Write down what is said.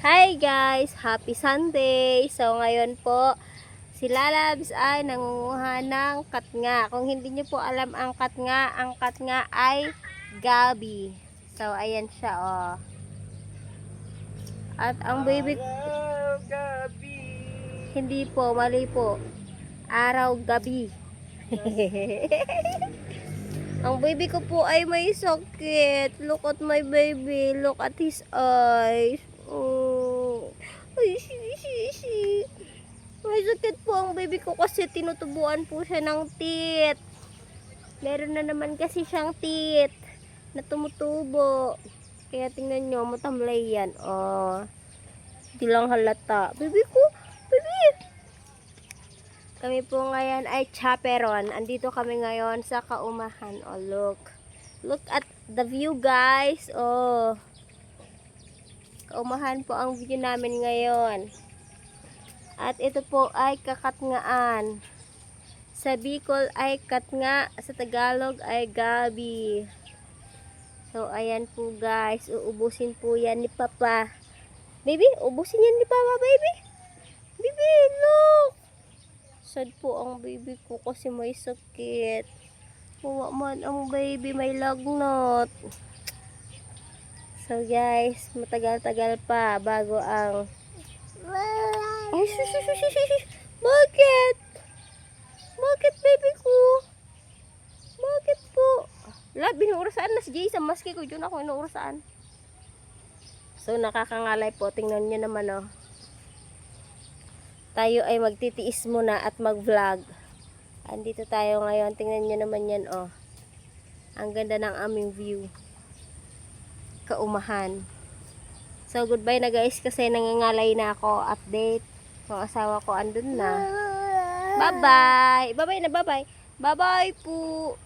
Hi guys! Happy Sunday! So ngayon po, si Lalabs ay nangunguha ng katnga. Kung hindi nyo po alam ang katnga ay gabi. So ayan siya oh. At ang baby... Gabi. Hindi po, mali po. Araw gabi. Ang baby ko po ay may sakit. Look at my baby. Look at his eyes. Oh. Ay, si. May sakit po ang baby ko kasi tinutubuan po siya ng tit. Meron na naman kasi siyang tit na tumutubo. Kaya tingnan nyo, matamlay yan. Oh. Hindi lang halata. Baby ko, baby. Kami po ngayon ay chaperon. Andito kami ngayon sa Kaumahan. Oh, look. Look at the view, guys. Oh. Kaumahan po ang view namin ngayon. At ito po ay kakatngaan. Sa Bicol ay katnga, sa Tagalog ay gabi. So, ayan po, guys. Uubusin po yan ni Papa. Baby, ubusin yan ni Papa, baby. Baby, look. Sad po ang baby ko kasi may sakit. Kuha man ang baby, may lagnat. So guys, matagal-tagal pa bago ang... Ay, Bakit? Bakit baby ko? Bakit po? Wala, binuurasaan na si Jason. Maski ko dyan ako inuurasaan. So nakakangalay po. Tingnan nyo naman oh. Tayo ay magtitiis muna at mag-vlog. Andito tayo ngayon. Tingnan nyo naman yan, oh. Ang ganda ng aming view. Kaumahan. So, goodbye na guys kasi nangangalay na ako. Update. Yung asawa ko andun na. Bye-bye. Bye-bye na, bye-bye. Bye-bye po.